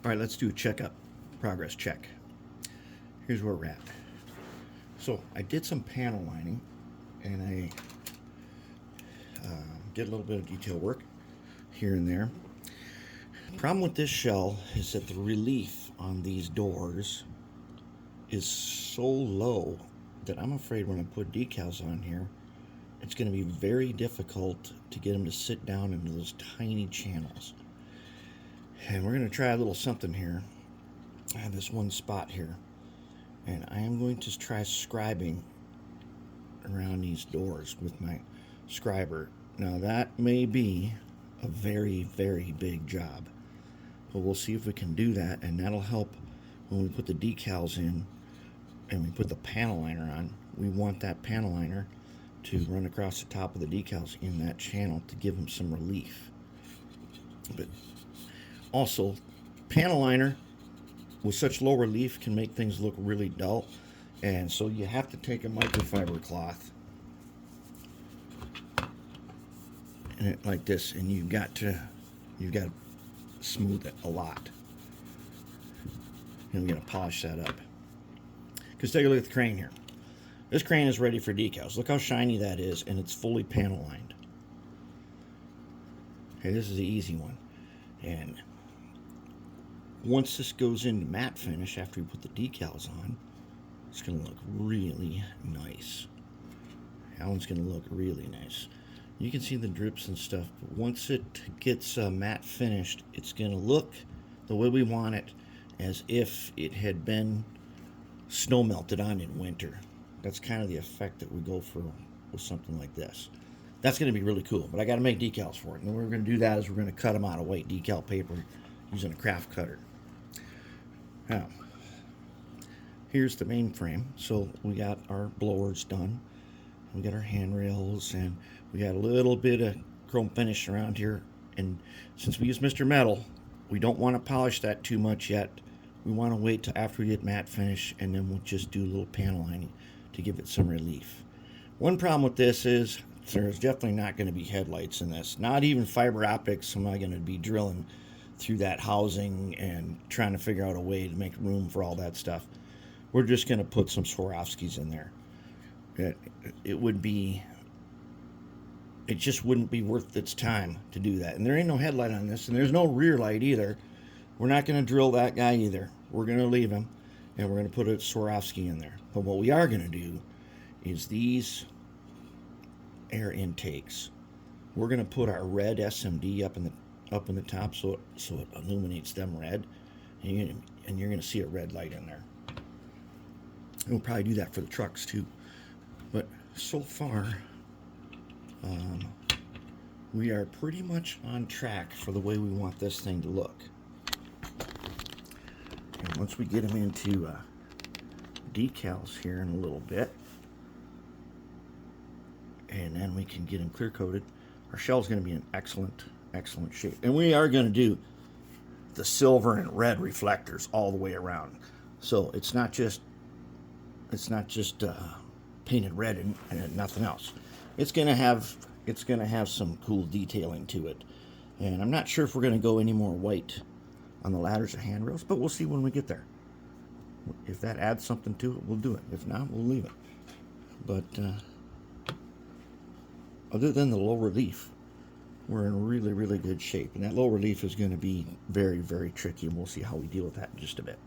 All right, let's do a checkup, progress check. Here's where we're at. So I did some panel lining, and I did a little bit of detail work here and there. Problem with this shell is that the relief on these doors is so low that I'm afraid when I put decals on here, it's going to be very difficult to get them to sit down into those tiny channels. And we're going to try a little something here. I have this one spot here, and I am going to try scribing around these doors with my scriber. Now that may be a very, very big job, but we'll see if we can do that, and that'll help when we put the decals in and we put the panel liner on. We want that panel liner to run across the top of the decals in that channel to give them some relief. But also, panel liner with such low relief can make things look really dull, and so you have to take a microfiber cloth and it like this, and you've got to smooth it a lot, and we're going to polish that up. Because take a look at the crane here. This crane is ready for decals. Look how shiny that is, and it's fully panel lined. Okay, this is the easy one. And once this goes into matte finish after we put the decals on, it's going to look really nice. That one's going to look really nice. You can see the drips and stuff, but once it gets matte finished, it's going to look the way we want it, as if it had been snow melted on in winter. That's kind of the effect that we go for with something like this. That's going to be really cool, but I got to make decals for it. And what we're going to do that is we're going to cut them out of white decal paper using a craft cutter. Now, here's the main frame. So we got our blowers done. We got our handrails, and we got a little bit of chrome finish around here. And since we use Mr. Metal, we don't want to polish that too much yet. We want to wait till after we get matte finish, and then we'll just do a little panel lining to give it some relief. One problem with this is there's definitely not going to be headlights in this. Not even fiber optics am I going to be drilling through that housing and trying to figure out a way to make room for all that stuff. We're just going to put some Swarovskis in there. It just wouldn't be worth its time to do that. And there ain't no headlight on this, and there's no rear light either. We're not going to drill that guy either. We're going to leave him, and we're going to put a Swarovski in there. But what we are going to do is these air intakes. We're going to put our red SMD up in the top so it illuminates them red, and you're going to see a red light in there. And we'll probably do that for the trucks too. But so far, we are pretty much on track for the way we want this thing to look. And once we get them into decals here in a little bit, and then we can get them clear coated, our shell's going to be in excellent shape. And we are going to do the silver and red reflectors all the way around, so it's not just painted red and nothing else. It's going to have some cool detailing to it, and I'm not sure if we're going to go any more white on the ladders or handrails, but we'll see when we get there. If that adds something to it, we'll do it. If not, we'll leave it. But other than the low relief, we're in really good shape, and that low relief is going to be very, very tricky, and we'll see how we deal with that in just a bit.